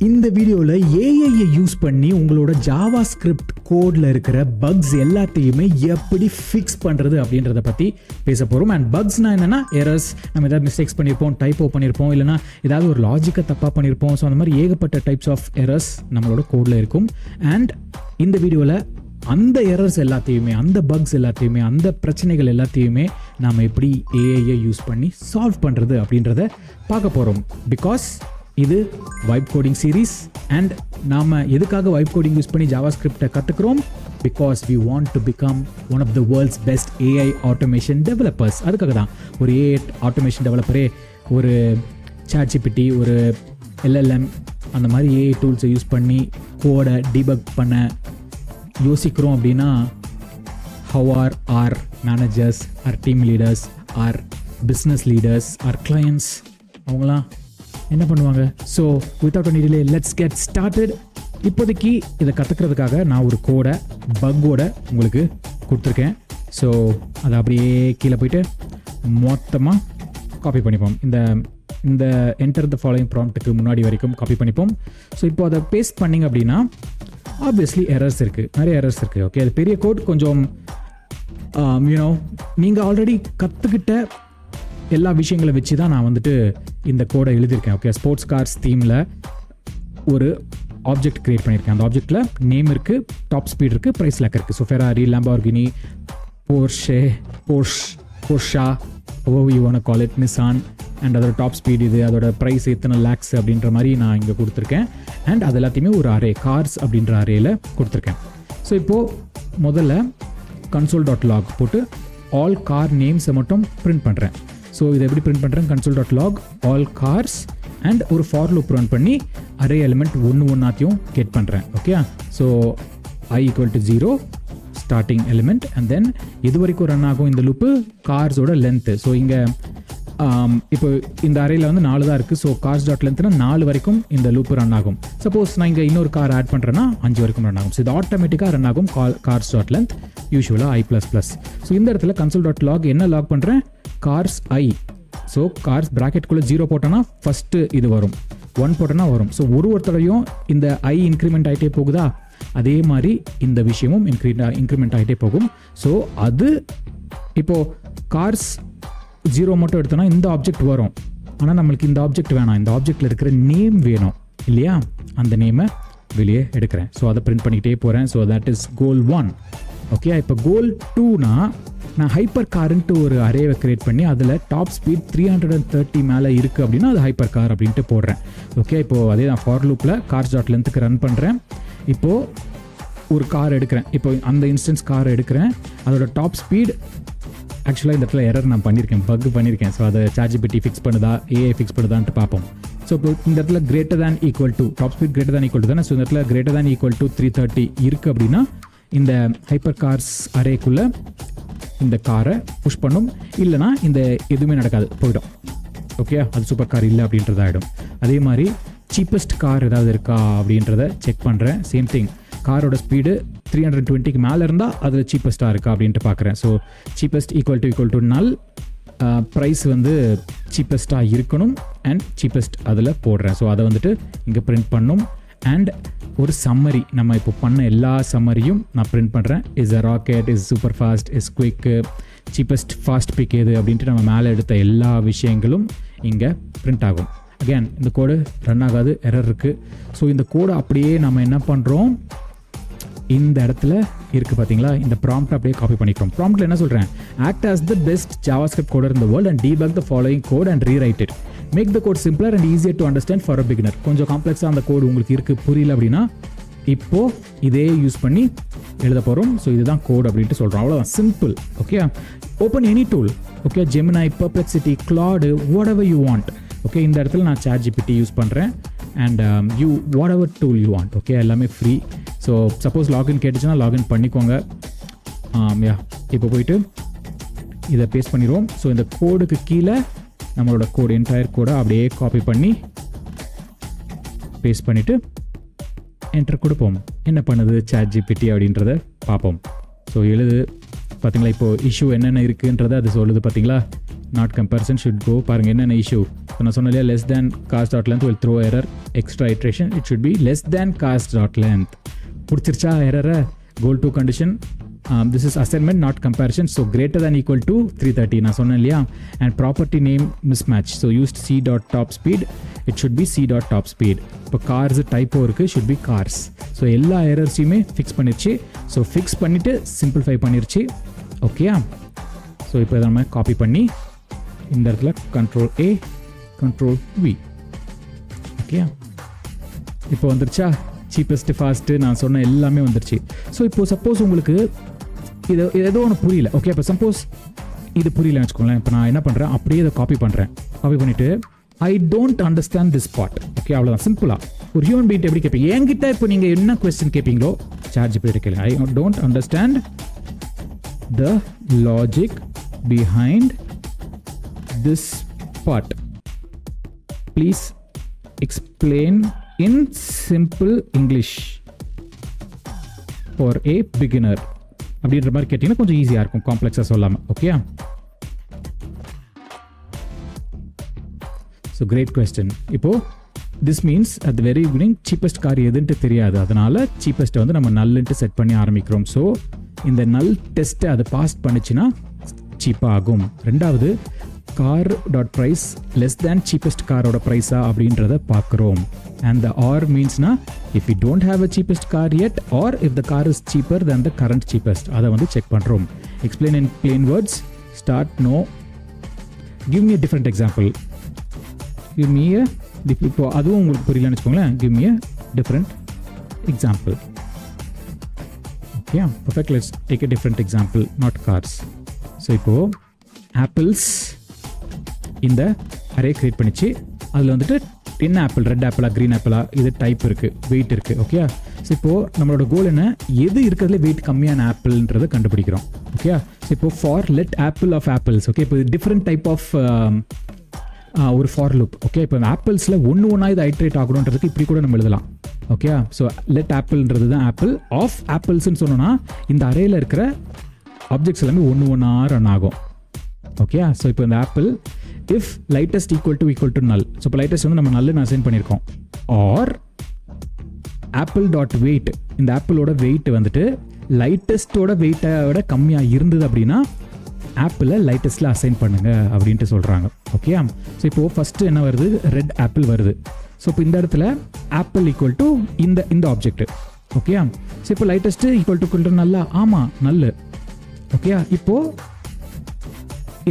இந்த வீடியோவில் ஏஐயை யூஸ் பண்ணி உங்களோட ஜாவா ஸ்கிரிப்ட் கோடில் இருக்கிற பக்ஸ் எல்லாத்தையுமே எப்படி ஃபிக்ஸ் பண்ணுறது அப்படின்றத பற்றி பேச போகிறோம். அண்ட் பக்ஸ்னால் என்னென்னா எரர்ஸ், நம்ம ஏதாவது மிஸ்டேக்ஸ் பண்ணியிருப்போம், டைப்போ பண்ணியிருப்போம், இல்லைனா ஏதாவது ஒரு லாஜிக்கை தப்பாக பண்ணியிருப்போம். ஸோ அந்த மாதிரி ஏகப்பட்ட டைப்ஸ் ஆஃப் எரர்ஸ் நம்மளோட கோடில் இருக்கும். அண்ட் இந்த வீடியோவில் அந்த எரர்ஸ் எல்லாத்தையுமே, அந்த பக்ஸ் எல்லாத்தையுமே, அந்த பிரச்சனைகள் எல்லாத்தையுமே நாம் எப்படி ஏஐயை யூஸ் பண்ணி சால்வ் பண்ணுறது அப்படின்றத பார்க்க போகிறோம். பிகாஸ் இது வைப் கோடிங் சீரீஸ். அண்ட் நாம் எதுக்காக வைப் கோடிங் யூஸ் பண்ணி ஜாவா ஸ்கிரிப்டை கற்றுக்குறோம்? Because we want to become one of the world's best AI automation developers. அதுக்காக தான் ஒரு ஏஐ ஆட்டோமேஷன் டெவலப்பரே ஒரு ChatGPT, ஒரு LLM, அந்த மாதிரி ஏஐ டூல்ஸை யூஸ் பண்ணி கோடை டீபக் பண்ண யோசிக்கிறோம். அப்படின்னா how are our managers, our team leaders, our business leaders, our clients, அவங்களாம் என்ன பண்ணுவாங்க? So without any delay, let's get started. இப்போதைக்கு இதை கற்றுக்கிறதுக்காக நான் ஒரு கோடை பக்கோட உங்களுக்கு கொடுத்துருக்கேன். ஸோ அதை அப்படியே கீழே போயிட்டு மொத்தமாக காப்பி பண்ணிப்போம். இந்த என்டர் த ஃபாலோயிங் ப்ராம்ப்ட்டுக்கு முன்னாடி வரைக்கும் காப்பி பண்ணிப்போம். ஸோ இப்போ அதை பேஸ்ட் பண்ணிங்க அப்படின்னா ஆப்வியஸ்லி எரர்ஸ் இருக்குது, நிறைய எரர்ஸ் இருக்குது. ஓகே, அது பெரிய கோட். கொஞ்சம் நீங்கள் ஆல்ரெடி கற்றுக்கிட்ட எல்லா விஷயங்களை வச்சு தான் நான் வந்துட்டு இந்த கோடை எழுதியிருக்கேன். ஓகே, ஸ்போர்ட்ஸ் கார்ஸ் தீமில் ஒரு ஆப்ஜெக்ட் க்ரியேட் பண்ணியிருக்கேன். அந்த ஆப்ஜெக்டில் நேம் இருக்குது, டாப் ஸ்பீட் இருக்குது, ப்ரைஸ் லேக் இருக்குது. So Ferrari, Lamborghini, Porsche, you want call it, Nissan, and அதோட டாப் ஸ்பீட் இது, அதோட ப்ரைஸ் எத்தனை லேக்ஸ் அப்படின்ற மாதிரி நான் இங்கே கொடுத்துருக்கேன். அண்ட் அது எல்லாத்தையுமே ஒரு அரே, கார்ஸ் அப்படின்ற அரேயில் கொடுத்துருக்கேன். ஸோ இப்போது முதல்ல console.log போட்டு ஆல் கார் நேம்ஸை மட்டும் பிரிண்ட் பண்ணுறேன். ஸோ இதை எப்படி பிரிண்ட் பண்ணுறேன்? console.log ஆல் கார்ஸ் அண்ட் ஒரு ஃபார் லூப் ரன் பண்ணி அரே எலிமெண்ட் ஒன்றாத்தையும் கெட் பண்ணுறேன். Okay, so I = 0 starting element, and then இது வரைக்கும் ரன் ஆகும் இந்த லூப்பு கார்ஸோட லென்த்து. ஸோ இங்கே இப்போ இந்த அறையில் வந்து 4 தான் இருக்குது. ஸோ கார்ஸ் டாட் லென்த்னா 4 வரைக்கும் இந்த லூப்பு ரன் ஆகும். சப்போஸ் நான் இங்கே இன்னொரு கார் ஆட் பண்ணுறேன்னா 5 வரைக்கும் ரன் ஆகும். ஸோ இது ஆட்டோமேட்டிக்காக ரன் ஆகும் கார்ஸ் டாட் லென்த், யூஸ்வலாக I++. ஸோ இந்த இடத்துல console.log என்ன லாக் பண்ணுறேன்? Cars I. ஸோ கார்ஸ் ப்ராக்கெட்குள்ளே 0 போட்டோன்னா ஃபஸ்ட்டு இது வரும், 1 போட்டோன்னா வரும். ஸோ ஒருத்தரையும் இந்த I இன்க்ரிமெண்ட் ஆகிட்டே போகுதா, அதே மாதிரி இந்த விஷயமும் இன்க்ரிமெண்ட் ஆகிட்டே போகும். ஸோ அது இப்போது கார்ஸ் 0 மட்டும் எடுத்தோன்னா இந்த ஆப்ஜெக்ட் வரும். ஆனால் நம்மளுக்கு இந்த ஆப்ஜெக்ட் வேணாம், இந்த ஆப்ஜெக்டில் இருக்கிற நேம் வேணும் இல்லையா? அந்த நேமை வெளியே எடுக்கிறேன். ஸோ அதை பிரிண்ட் பண்ணிக்கிட்டே போகிறேன். So that is goal 1. Okay, இப்போ கோல் 2னா நான் ஹைப்பர் கார்ன்ட்டு ஒரு அரேவை கிரியேட் பண்ணி அதில் டாப் ஸ்பீட் 330 மேலே இருக்குது அப்படின்னா அது ஹைப்பர் கார் அப்படின்ட்டு போடுறேன். ஓகே, இப்போது அதே நான் ஃபார் லூப்பில் கார்ஸ் டாட் லென்த்துக்கு ரன் பண்ணுறேன். இப்போது ஒரு கார் எடுக்கிறேன். இப்போ அந்த இன்ஸ்டன்ஸ் கார் எடுக்கிறேன், அதோட டாப் ஸ்பீட் ஆக்சுவலாக இந்த இடத்துல எரர் நான் பண்ணியிருக்கேன், பக் பண்ணியிருக்கேன். ஸோ அதை ChatGPT ஃபிக்ஸ் பண்ணுதா, ஏஐ ஃபிக்ஸ் பண்ணுதான்ட்டு பார்ப்போம். ஸோ இப்போ இந்த இடத்துல > டாப் ஸ்பீட் > தானே. ஸோ இந்த இடத்துல > 330 இருக்குது அப்படின்னா இந்த ஹைப்பர் கார்ஸ் அரேக்குள்ளே இந்த காரை புஷ் பண்ணும், இல்லைனா இந்த எதுவுமே நடக்காது, போயிடும். ஓகே, அது சூப்பர் கார் இல்லை அப்படின்றதாயிடும். அதே மாதிரி சீப்பஸ்ட் கார் ஏதாவது இருக்கா அப்படின்றத செக் பண்ணுறேன். சேம் திங், காரோட ஸ்பீடு 320க்கு மேலே இருந்தால் அதில் சீப்பஸ்ட்டாக இருக்கா அப்படின்ட்டு பார்க்குறேன். ஸோ சீப்பஸ்ட் = நல், ப்ரைஸ் வந்து சீப்பஸ்ட்டாக இருக்கணும், அண்ட் சீப்பஸ்ட் அதில் போடுறேன். ஸோ அதை வந்துட்டு இங்கே பிரிண்ட் பண்ணும். அண்ட் ஒரு சம்மரி, நம்ம இப்போ பண்ண எல்லா சம்மரியும் நான் பிரிண்ட் பண்ணுறேன். Is a rocket, is super fast, is quick, cheapest fast pick எது அப்படின்ட்டு நம்ம மேலே எடுத்த எல்லா விஷயங்களும் இங்கே பிரிண்ட் ஆகும். அகேன் இந்த கோடு ரன் ஆகாது, எரர் இருக்குது. ஸோ இந்த கோடை அப்படியே நம்ம என்ன பண்ணுறோம், இந்த இடத்துல இருக்குது பார்த்தீங்களா, இந்த ப்ராம்ப்ட் அப்படியே காப்பி பண்ணிக்கிறோம். ப்ராம்ப்ட்டில் என்ன சொல்கிறேன்? Act as the best JavaScript coder in the world and debug the following code and rewrite it. Make the code simpler and easier to understand for a beginner. கொஞ்சம் காம்ப்ளெக்ஸாக அந்த கோடு உங்களுக்கு இருக்குது, புரியல அப்படின்னா இப்போது இதே யூஸ் பண்ணி எழுத போகிறோம். ஸோ இதுதான் கோட் அப்படின்ட்டு சொல்கிறோம், அவ்வளோதான், simple. Okay, open any tool. Okay, Gemini, Perplexity, Claude, whatever you want. Okay, இந்த இடத்துல நான் ChatGPT யூஸ் பண்ணுறேன். And whatever tool you want. Okay, எல்லாமே ஃப்ரீ. ஸோ சப்போஸ் லாகின் கேட்டுச்சுன்னா லாகின் பண்ணிக்கோங்க. இப்போ போயிட்டு இதை பேஸ்ட் பண்ணிடுவோம். ஸோ இந்த கோடுக்கு கீழே நம்மளோட கோடு, என்டையர் கோடை அப்படியே காப்பி பண்ணி பேஸ்ட் பண்ணிவிட்டு என்டர் கொடுப்போம். என்ன பண்ணுது ChatGPT அப்படின்றத பார்ப்போம். ஸோ எழுது பார்த்தீங்களா, இப்போது இஷ்யூ என்னென்ன இருக்குன்றதை அது சொல்லுது பார்த்தீங்களா. Not comparison should go. பாருங்கள் என்னென்ன இஷ்யூ, So நான் சொன்னேன் less than cars.length will throw error, extra iteration. It should be less than cars.length. புடிச்சிருச்சா error? Goal 2 condition. This is assignment, not comparison. So greater than equal to 330. நான் சொன்னேன் இல்லையா? And property name mismatch. So used c.topspeed. It should be c.topspeed. இப்போ cars typo இருக்கு, should be cars. So எல்லா errorsயுமே fix பண்ணிருச்சு. So fix பண்ணிட்டு simplify பண்ணிருச்சு. ஓகேயா? ஸோ இப்போ இதை நம்ம காப்பி பண்ணி இந்த இடத்துல control A control V. Okay, இப்போ வந்துருச்சா? சீப்பஸ்ட்டு ஃபாஸ்ட்டு நான் சொன்ன எல்லாமே வந்துருச்சு. ஸோ இப்போ சப்போஸ் உங்களுக்கு இது ஏதோ ஒன்று புரியல. ஓகே, இப்போ சப்போஸ் இது புரியலன்னு வச்சுக்கோங்களேன். இப்போ நான் என்ன பண்ணுறேன், அப்படியே இதை காப்பி பண்ணுறேன். காப்பி பண்ணிவிட்டு I don't understand this part. Okay, அவ்வளோதான், சிம்பிளாக. ஒரு ஹியூமன் பீட் எப்படி கேட்பீங்க? என்கிட்ட இப்போ நீங்கள் என்ன கொஸ்டின் கேட்பீங்களோ ChatGPT கேளுங்க. I don't understand the logic behind this part. Please explain in simple English for a beginner. அப்படின்ற மாதிரி கேட்டிங்கன்னா கொஞ்சம் ஈஸியாக இருக்கும், காம்ப்ளெக்ஸாக சொல்லாமல். Okay, so great question. இப்போது this means at the very beginning cheapest car எதுன்ட்டு தெரியாது. அதனால் சீப்பஸ்ட்டை வந்து நம்ம நல்லுன்ட்டு செட் பண்ணி ஆரம்பிக்கிறோம். ஸோ இந்த நல் டெஸ்ட்டை அதை பாஸ் பண்ணிச்சுன்னா சீப்பாக ஆகும். ரெண்டாவது, car dot price less than cheapest காரோட ப்ரைஸா அப்படின்றத பார்க்குறோம். அண்ட் த ஆர் மீன்ஸ்னா if you don't have a cheapest car yet or if the car is cheaper than the current cheapest, அதை வந்து செக் பண்ணுறோம். Explain in plain words, start no, give me a different example. Give me a, இப்போ அதுவும் உங்களுக்கு புரியலன்னு வச்சுக்கோங்களேன். Give me a different example. Yeah, perfect. Let's take a different example, not cars. So இப்போ apples இந்த array create பண்ணிச்சு. அதில் வந்துட்டு என்ன ஆப்பிள், ரெட் ஆப்பிளா க்ரீன் ஆப்பிளா, இது டைப் இருக்குது, வெயிட் இருக்குது. ஓகே, ஸோ இப்போது நம்மளோட கோல் என்ன, எது இருக்கிறதுல வெயிட் கம்மியான ஆப்பிள்ன்றதை கண்டுபிடிக்கிறோம். ஓகே, ஸோ இப்போ for let apple of apples. Okay, இப்போ டிஃப்ரெண்ட் டைப் ஆஃப் ஒரு ஃபார் லூப். ஓகே, இப்போ ஆப்பிள்ஸில் ஒன்றா இது ஐட்ரேட் ஆகணுன்றதுக்கு இப்படி கூட நம்ம எழுதலாம். ஓகே, ஸோ லெட் ஆப்பிள்ன்றது தான் ஆப்பிள் ஆஃப் ஆப்பிள்ஸ்ன்னு சொன்னோன்னா இந்த அரேயில் இருக்கிற ஆப்ஜெக்ட்ஸ் எல்லாமே ஒன்றா ரன் ஆகும். ஓகே, ஸோ இப்போ இந்த apple if lightest equal to நல். ஸோ இப்போ லைட்டஸ்ட் வந்து நம்ம நல்லுன்னு அசைன் பண்ணியிருக்கோம். ஆர் ஆப்பிள் டாட் வெயிட், இந்த ஆப்பிளோட வெயிட் வந்துட்டு லைட்டஸ்ட்டோட வெயிட்டை விட கம்மியாக இருந்தது அப்படின்னா ஆப்பிளை லைட்டஸ்ட்டில் அசைன் பண்ணுங்க அப்படின்ட்டு சொல்கிறாங்க. ஓகே, ஸோ இப்போது ஃபஸ்ட்டு என்ன வருது, ரெட் ஆப்பிள் வருது. ஸோ இப்போ இந்த இடத்துல ஆப்பிள் ஈக்குவல் டு இந்த ஆப்ஜெக்ட். ஓகே, ஸோ இப்போ லைட்டஸ்ட்டு ஈக்குவல் டு நல்லா, ஆமாம் நல்லு. ஓகே, இப்போது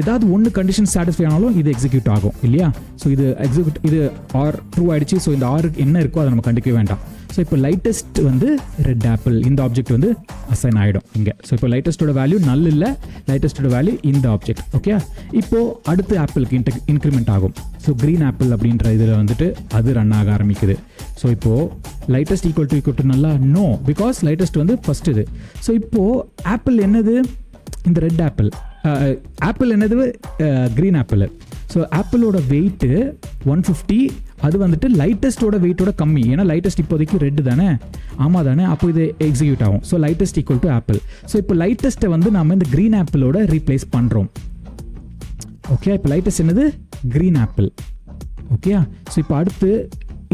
ஏதாவது ஒன்று கண்டிஷன் சாட்டிஸ்ஃபை ஆனாலும் இது எக்ஸிக்யூட் ஆகும் இல்லையா? ஸோ இது ஆர் ட்ரூ ஆகிடுச்சு. ஸோ இந்த ஆருக்கு என்ன இருக்கோ அதை நம்ம கண்டுக்கவே வேண்டாம். ஸோ இப்போ லைட்டஸ்ட் வந்து ரெட் ஆப்பிள், இந்த ஆப்ஜெக்ட் வந்து அசைன் ஆகிடும் இங்கே. ஸோ இப்போ லைட்டஸ்ட்டோட வேல்யூ நல் இல்லை, லைட்டஸ்ட்டோட வேல்யூ இந்த ஆப்ஜெக்ட். ஓகே, இப்போது அடுத்து ஆப்பிளுக்கு இன்க்ரிமெண்ட் ஆகும். ஸோ க்ரீன் ஆப்பிள் அப்படின்ற இதில் வந்துட்டு அது ரன் ஆக ஆரம்பிக்குது. ஸோ இப்போது லைட்டஸ்ட் ஈக்குவல் டு நல்லா நோ, பிகாஸ் லைட்டஸ்ட் வந்து ஃபஸ்ட் இது. ஸோ இப்போது ஆப்பிள் என்னது, இந்த ரெட் ஆப்பிள். ஆப்பிள் என்னது, க்ரீன் ஆப்பிள். ஸோ ஆப்பிளோட வெயிட்டு 150, அது வந்துட்டு லைட்டஸ்ட்டோட வெயிட்டோட கம்மி. ஏன்னா லைட்டஸ்ட் இப்போதைக்கு ரெட்டு தானே, ஆமாம் தானே, அப்போ இது எக்ஸிக்யூட் ஆகும். So lightest equal to apple. So இப்போ லைட்டஸ்ட்டை வந்து நம்ம இந்த க்ரீன் ஆப்பிளோட ரீப்ளேஸ் பண்ணுறோம். ஓகே, இப்போ லைட்டஸ்ட் என்னது, க்ரீன் ஆப்பிள். ஓகே, ஸோ இப்போ அடுத்து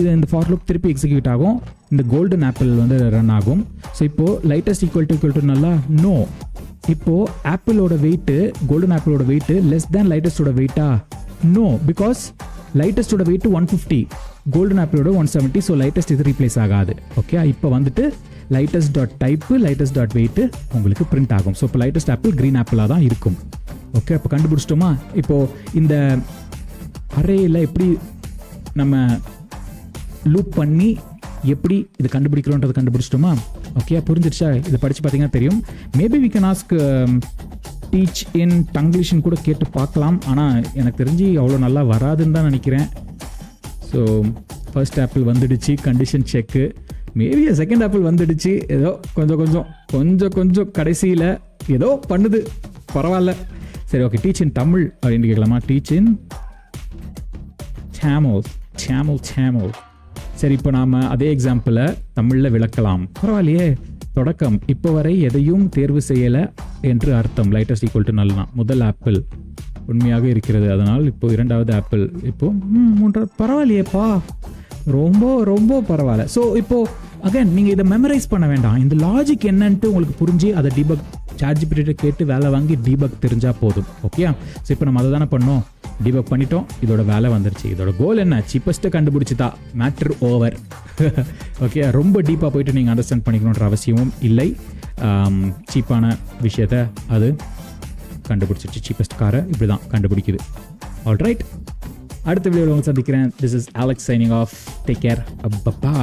இது இந்த ஃபார் லூப் திருப்பி எக்ஸிக்யூட் ஆகும். இந்த கோல்டன் ஆப்பிள் வந்து ரன் ஆகும். ஸோ இப்போது லைட்டஸ்ட் ஈக்குவல் டு நல்லா நோ. இப்போது ஆப்பிளோட வெயிட்டு, கோல்டன் ஆப்பிளோட வெயிட்டு லெஸ் தேன் லைட்டஸ்டோட வெயிட்டா, நோ, பிகாஸ் லைட்டஸ்டோட வெயிட் 150, கோல்டன் ஆப்பிளோட 170. ஸோ லைட்டஸ்ட் இது ரீப்ளேஸ் ஆகாது. ஓகே, இப்போ வந்துட்டு lightest dot type, lightest dot weight உங்களுக்கு பிரிண்ட் ஆகும். ஸோ இப்போ லைட்டஸ்ட் ஆப்பிள் க்ரீன் ஆப்பிளாக தான் இருக்கும். ஓகே, அப்போ கண்டுபிடிச்சிட்டோமா? இப்போது இந்த அரேயில் எப்படி நம்ம லூப் பண்ணி எப்படி இது கண்டுபிடிக்கிறோன்றது கண்டுபிடிச்சிட்டோமா? ஓகே, புரிஞ்சிருச்சா? இதை படித்து பார்த்தீங்கன்னா தெரியும். Maybe we can ask teach in டங்கிலீஷ்னு கூட கேட்டு பார்க்கலாம். ஆனால் எனக்கு தெரிஞ்சு அவ்வளோ நல்லா வராதுன்னு தான் நினைக்கிறேன். ஸோ ஃபர்ஸ்ட் ஆப்பிள் வந்துடுச்சு, கண்டிஷன் செக்கு. மேபி செகண்ட் ஆப்பிள் வந்துடுச்சு, ஏதோ கொஞ்சம் கடைசியில் ஏதோ பண்ணுது, பரவாயில்ல. சரி, ஓகே, டீச் இன் தமிழ் அப்படின்னு கேட்கலாமா? டீச் இன் சேமல். சரி, இப்போ நாம் அதே எக்ஸாம்பிளை தமிழில் விளக்கலாம். பரவாயில்லையே. தொடக்கம், இப்போ வரை எதையும் தேர்வு செய்யலை என்று அர்த்தம். லைட்டஸ்ட் ஈக்குவல் டு நல்னா, முதல் ஆப்பிள். உண்மையாக இருக்கிறது. அதனால் இப்போது 2வது ஆப்பிள் இப்போது 3 பரவாயில்லையேப்பா, ரொம்ப ரொம்ப பரவாயில்ல. ஸோ இப்போது அகைன் நீங்கள் இதை மெமரைஸ் பண்ண வேண்டாம். இந்த லாஜிக் என்னன்ட்டு உங்களுக்கு புரிஞ்சு அதை டீபக் சார்ஜிபிலிட்டி கேட்டு வேலை வாங்கி டீபக் தெரிஞ்சால் போதும். ஓகே, ஸோ இப்போ நம்ம அதை தானே பண்ணோம், டீபக் பண்ணிட்டோம், இதோட வேலை வந்துருச்சு. இதோட கோல் என்ன, சீப்பஸ்ட்டு கண்டுபிடிச்சிட்டா மேட்ரு ஓவர். ஓகே, ரொம்ப டீப்பாக போயிட்டு நீங்கள் அண்டர்ஸ்டாண்ட் பண்ணிக்கணுன்ற அவசியமும் இல்லை. சீப்பான விஷயத்த அது கண்டுபிடிச்சிச்சு, சீப்பஸ்ட் காரை இப்படி தான் கண்டுபிடிக்குது. ஆல்ரைட், அடுத்த வீடியோவில் சந்திக்கிறேன். This is Alex signing off. Take care. Bye.